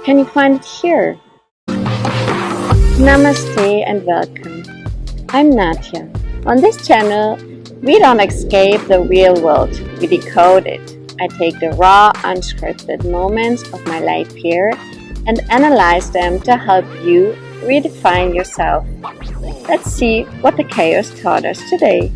Can you find it here? Namaste and welcome. I'm Nadja. On this channel, we don't escape the real world, we decode it. I take the raw, unscripted moments of my life here and analyze them to help you redefine yourself. Let's see what the chaos taught us today.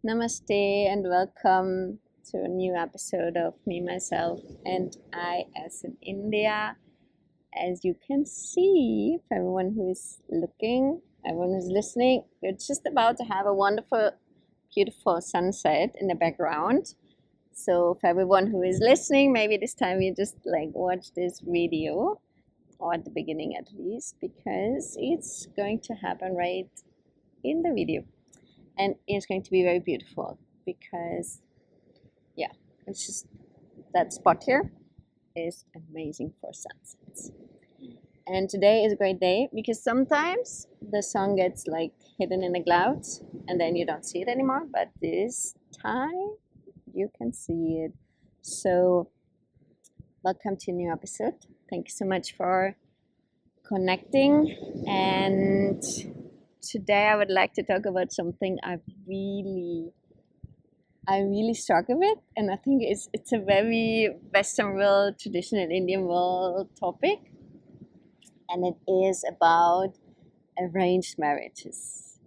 Namaste and welcome to a new episode of Me, Myself, and I as in India. As you can see, for everyone who is looking, everyone who's listening, we're just about to have a wonderful, beautiful sunset in the background. So for everyone who is listening, maybe this time you just watch this video, or at the beginning at least, because it's going to happen right in the video. And it's going to be very beautiful because, it's just that spot here is amazing for sunsets. And today is a great day because sometimes the sun gets hidden in the clouds and then you don't see it anymore. But this time you can see it. So welcome to a new episode. Thank you so much for connecting. And today I would like to talk about something I really struggle with, and I think it's a very Western world, traditional Indian world topic, and it is about arranged marriages.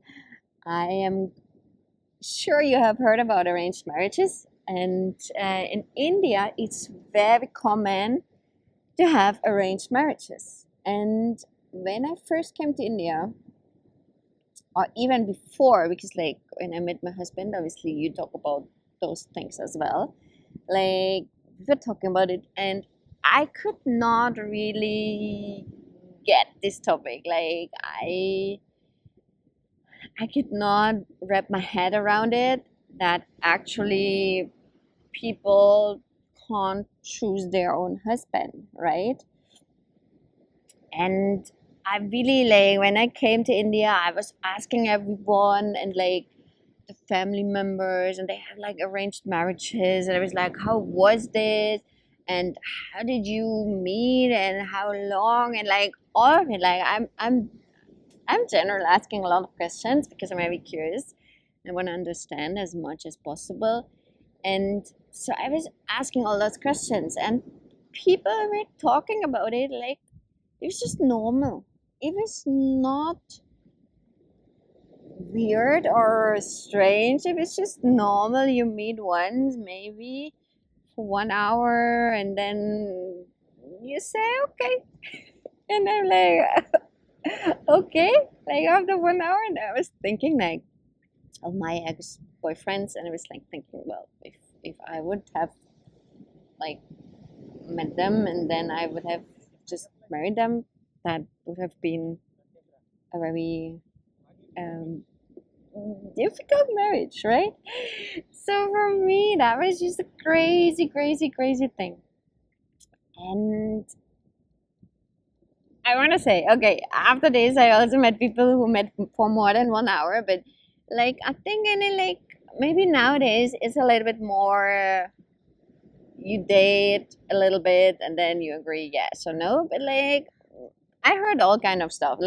I am sure you have heard about arranged marriages, and in India it's very common to have arranged marriages. And when I first came to India, or even before, because when I met my husband, obviously you talk about those things as well. We were talking about it, and I could not really get this topic. I could not wrap my head around it, that actually people can't choose their own husband, right? And I really when I came to India, I was asking everyone and the family members, and they have arranged marriages, and I was like, how was this, and how did you meet, and how long, and all of it. I'm generally asking a lot of questions because I'm very curious. I want to understand as much as possible, and so I was asking all those questions, and people were talking about it it was just normal. It was not weird or strange. It was just normal. You meet once, maybe for 1 hour, and then you say okay. And I'm okay. After 1 hour, and I was thinking of my ex-boyfriends, and I was thinking, well, if I would have met them and then I would have just married them, that would have been a very difficult marriage, right? So for me, that was just a crazy thing. And I want to say, okay, after this I also met people who met for more than 1 hour, but I think maybe nowadays it's a little bit more, you date a little bit and then you agree yes or no. But I heard all kind of stuff.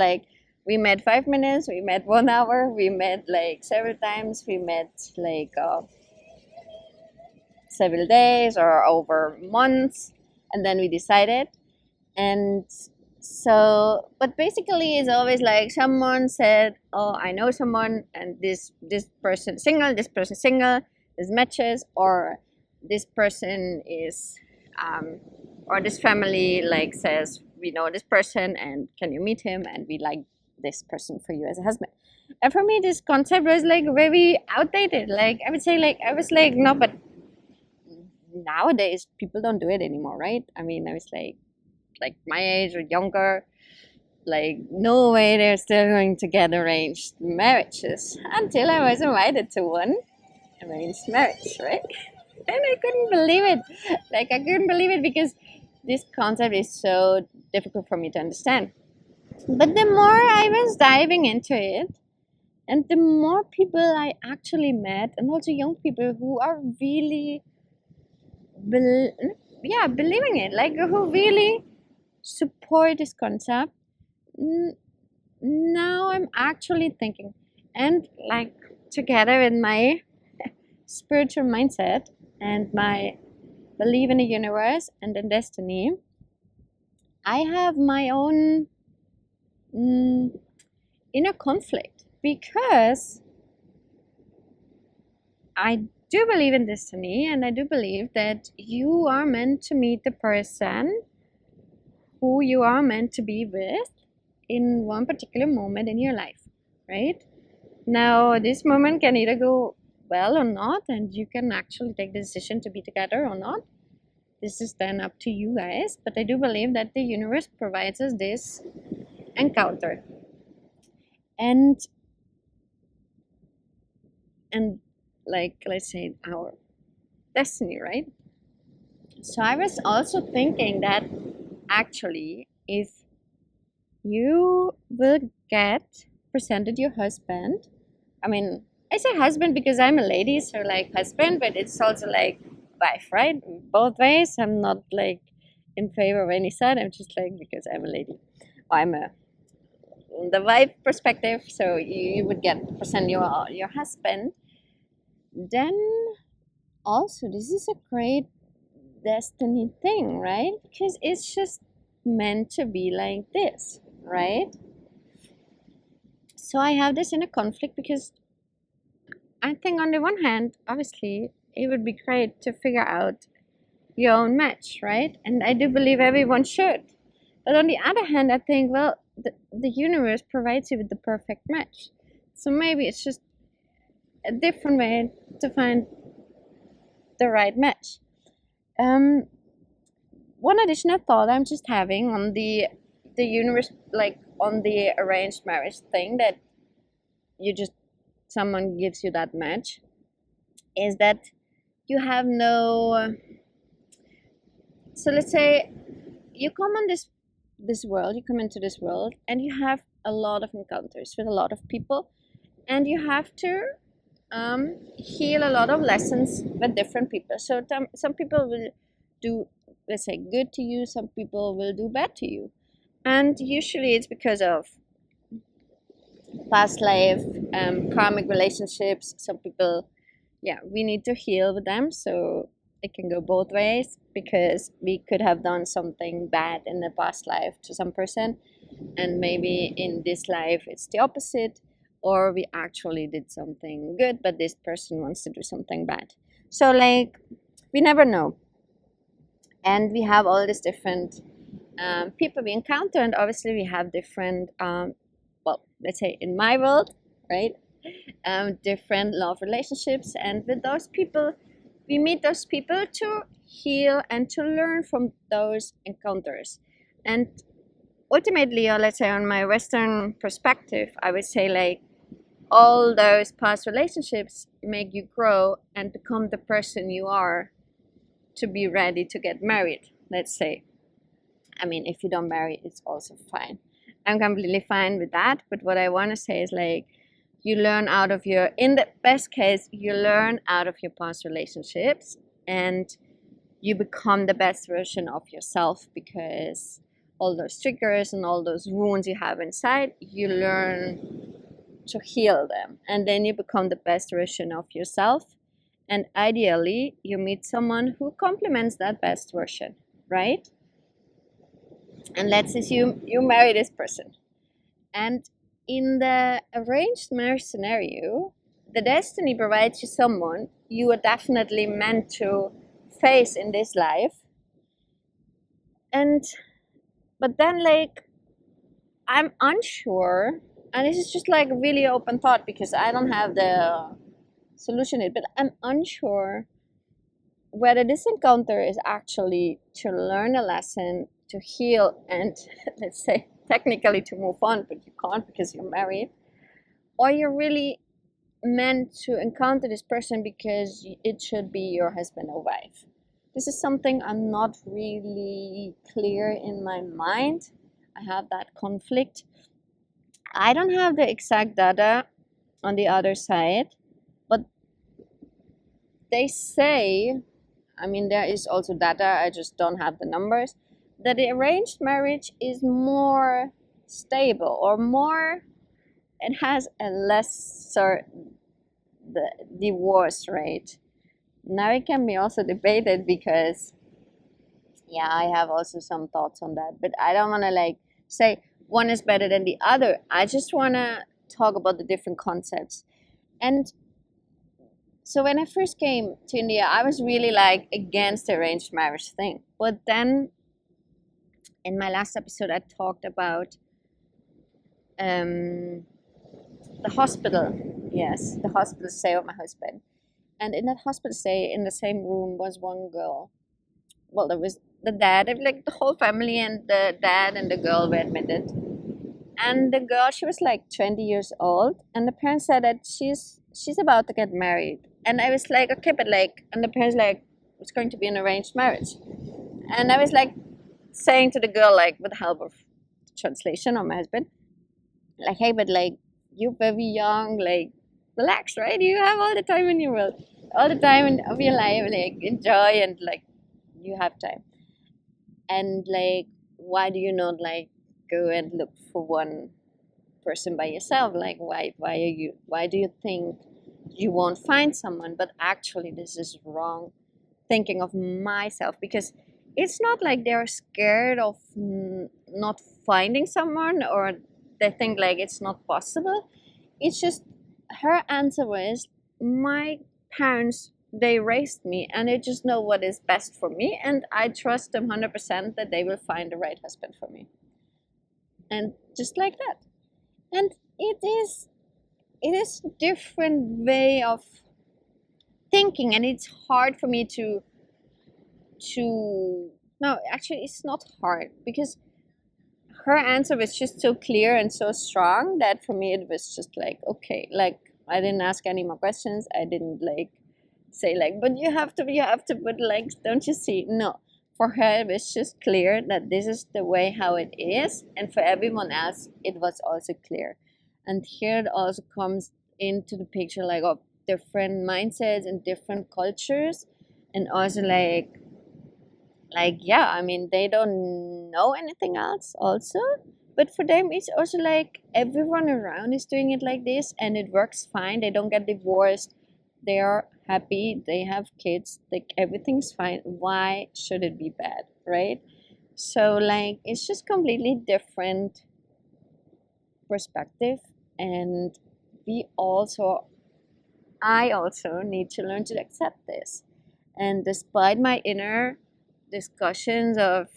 We met 5 minutes, we met 1 hour, we met several times, we met several days or over months, and then we decided. And so, but basically it's always someone said, oh, I know someone, and this person single, this person single, this matches, or this person is or this family says, we know this person and can you meet him, and we like this person for you as a husband. And for me this concept was very outdated. I would say I was no, but nowadays people don't do it anymore, right? I mean, I was my age or younger, no way they're still going to get arranged marriages, until I was invited to one arranged marriage, right? And I couldn't believe it. I couldn't believe it because this concept is so difficult for me to understand. But the more I was diving into it, And the more people I actually met, and also young people who are really believing it, like who really support this concept. Now I'm actually thinking, and like together with my spiritual mindset and my belief in the universe and in destiny, I have my own inner conflict, because I do believe in destiny, and I do believe that you are meant to meet the person who you are meant to be with in one particular moment in your life, right? Now, this moment can either go well or not, and you can actually take the decision to be together or not. This is then up to you guys, but I do believe that the universe provides us this encounter. And like, let's say, our destiny, right? So I was also thinking that actually, if you will get presented your husband, I mean, I say husband because I'm a lady, so like husband, but it's also like wife, right? Both ways. I'm not like in favor of any side. I'm just like, because I'm a lady. I'm a the wife perspective, so you would get present your husband. Then also, this is a great destiny thing, right? Because it's just meant to be like this, right? So I have this inner conflict, because I think on the one hand, obviously, it would be great to figure out your own match, right? And I do believe everyone should. But on the other hand, I think, well, the universe provides you with the perfect match. So maybe it's just a different way to find the right match. One additional thought I'm just having on the universe, like on the arranged marriage thing, that you just someone gives you that match, is that you have no. So let's say you come on this world, you come into this world, and you have a lot of encounters with a lot of people, and you have to heal a lot of lessons with different people. So some people will do, let's say, good to you, some people will do bad to you, and usually it's because of past life, karmic relationships. Some people, yeah, we need to heal with them. So it can go both ways, because we could have done something bad in the past life to some person, and maybe in this life it's the opposite, or we actually did something good but this person wants to do something bad. So like, we never know. And we have all these different people we encounter, and obviously we have different well, let's say in my world, right, different love relationships, and with those people, we meet those people to heal and to learn from those encounters. And ultimately, or let's say on my Western perspective, I would say like all those past relationships make you grow and become the person you are to be ready to get married, let's say. I mean, if you don't marry, it's also fine. I'm completely fine with that. But what I want to say is like, you learn out of your, in the best case, you learn out of your past relationships, and you become the best version of yourself, because all those triggers and all those wounds you have inside, you learn to heal them, and then you become the best version of yourself. And ideally, you meet someone who complements that best version, right? And let's assume you marry this person. And in the arranged marriage scenario, the destiny provides you someone you are definitely meant to face in this life. And but then like, I'm unsure, and this is just like a really open thought because I don't have the solution yet, but I'm unsure whether this encounter is actually to learn a lesson, to heal, and let's say technically to move on, but you can't because you're married, or you're really meant to encounter this person because it should be your husband or wife. This is something I'm not really clear in my mind. I have that conflict. I don't have the exact data on the other side. But they say, I mean, there is also data, I just don't have the numbers, that the arranged marriage is more stable, or more, it has a lesser the divorce rate. Now it can be also debated, because yeah, I have also some thoughts on that, but I don't want to like say one is better than the other. I just want to talk about the different concepts. And so when I first came to India, I was really like against the arranged marriage thing. But then in my last episode, I talked about the hospital. Yes, the hospital stay with my husband. And in that hospital stay, in the same room was one girl. Well, there was the dad, like the whole family, and the dad and the girl were admitted. And the girl, she was like 20 years old, and the parents said that she's about to get married. And I was like, okay, but like, and the parents like, it's going to be an arranged marriage. And I was like saying to the girl, like with the help of translation on my husband, like, hey, but like, you're very young, like, relax, right? You have all the time in your world, all the time of your life, like, enjoy, and like, you have time. And like, why do you not like go and look for one person by yourself? Like, why do you think you won't find someone? But actually, this is wrong thinking of myself, because it's not like they're scared of not finding someone, or they think like it's not possible. It's just, her answer was, my parents, they raised me, and they just know what is best for me, and I trust them 100% that they will find the right husband for me. And just like that. And it is a different way of thinking, and it's hard for me to no, actually it's not hard, because her answer was just so clear and so strong that for me it was just like, okay, like, I didn't ask any more questions. I didn't like say like, but you have to, but like, don't you see? No, for her it was just clear that this is the way how it is, and for everyone else it was also clear. And here it also comes into the picture, like, of different mindsets and different cultures, and also like, yeah, I mean, they don't know anything else also, but for them it's also like everyone around is doing it like this, and it works fine. They don't get divorced, they are happy, they have kids, like, everything's fine. Why should it be bad, right? So like, it's just completely different perspective. And I also need to learn to accept this. And despite my inner discussions of,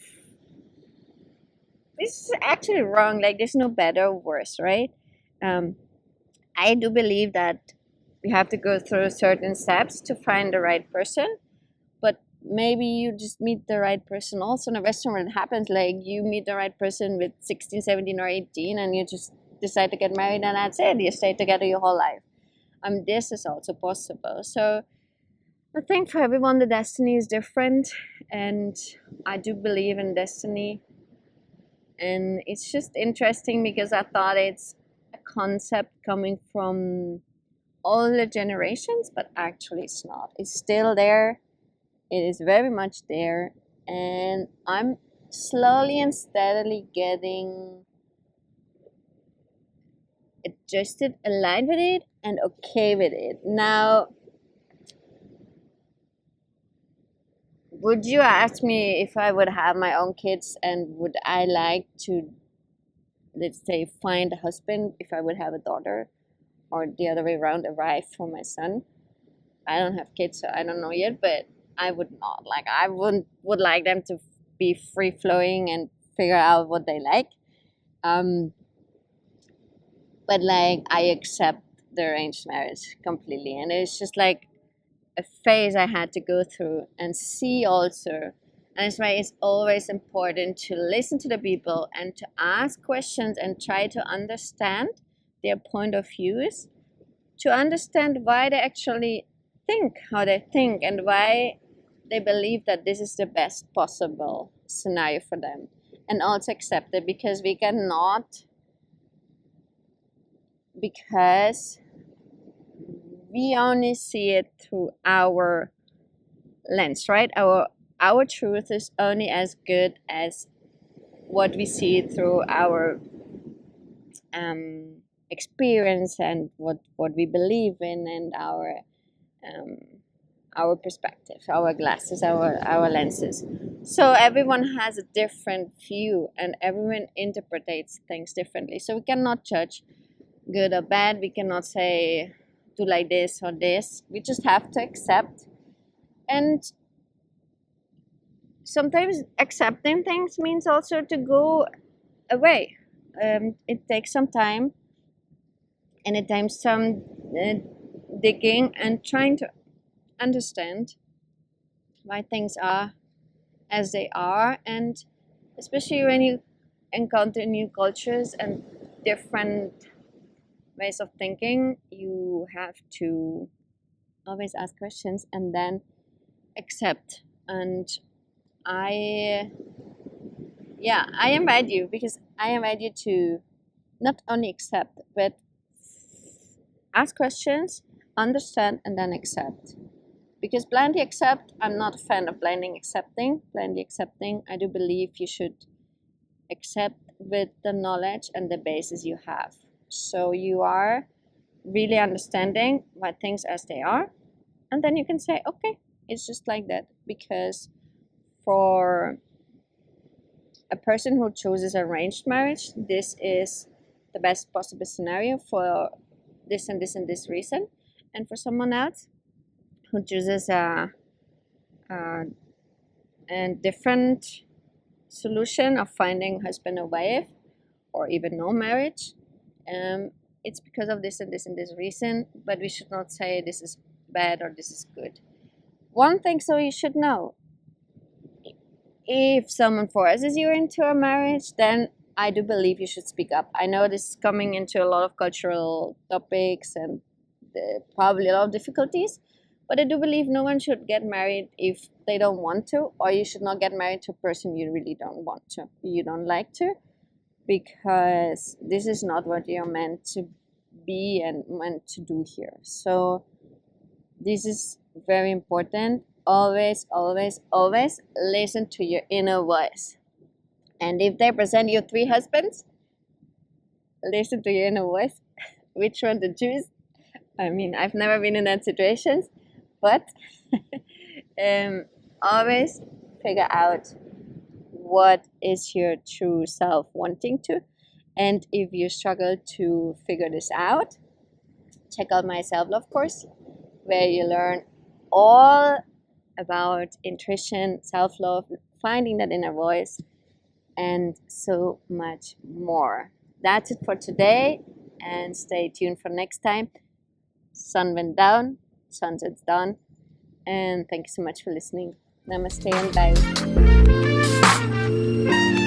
this is actually wrong, like, there's no better or worse, right? I do believe that we have to go through certain steps to find the right person, but maybe you just meet the right person also in a restaurant where it happens, like, you meet the right person with 16, 17, or 18, and you just decide to get married, and that's it, you stay together your whole life. This is also possible. So I think for everyone the destiny is different, and I do believe in destiny. And it's just interesting, because I thought it's a concept coming from all the generations, but actually it's not. It's still there. It is very much there, and I'm slowly and steadily getting adjusted, aligned with it, and okay with it. Now, would you ask me if I would have my own kids, and would I like to, let's say, find a husband if I would have a daughter, or the other way around, a wife for my son? I don't have kids, so I don't know yet, but I would not. Like, I would like them to be free flowing and figure out what they like. But like, I accept the arranged marriage completely, and it's just like a phase I had to go through and see also. And that's why it's always important to listen to the people and to ask questions and try to understand their point of views, to understand why they actually think how they think, and why they believe that this is the best possible scenario for them, and also accept it, because we cannot, because we only see it through our lens, right? Our truth is only as good as what we see through our experience and what we believe in, and our perspective, our glasses, our lenses. So everyone has a different view, and everyone interprets things differently. So we cannot judge good or bad. We cannot say do like this or this. We just have to accept. And sometimes accepting things means also to go away. It takes some time, and it takes some digging and trying to understand why things are as they are. And especially when you encounter new cultures and different ways of thinking, you have to always ask questions and then accept. And I invite you, because I invite you to not only accept, but ask questions, understand, and then accept. Because blindly accept, I'm not a fan of blindly accepting. Blindly accepting, I do believe you should accept with the knowledge and the basis you have. So you are really understanding why things as they are, and then you can say, okay, it's just like that. Because for a person who chooses arranged marriage, this is the best possible scenario for this and this and this reason. And for someone else who chooses a different solution of finding husband or wife, or even no marriage, it's because of this and this and this reason. But we should not say this is bad or this is good. One thing, so you should know, if someone forces you into a marriage, then I do believe you should speak up. I know this is coming into a lot of cultural topics and probably a lot of difficulties, but I do believe no one should get married if they don't want to, or you should not get married to a person you really don't want to, you don't like to, because this is not what you're meant to be and meant to do here. So this is very important. Always, always, always listen to your inner voice. And if they present you 3 husbands, listen to your inner voice, which one to choose. I mean, I've never been in that situation, but always figure out what is your true self wanting to. And if you struggle to figure this out, check out my self-love course, where you learn all about intuition, self-love, finding that inner voice, and so much more. That's it for today, and stay tuned for next time. Sun went down, sunset's done, and thank you so much for listening. Namaste and bye.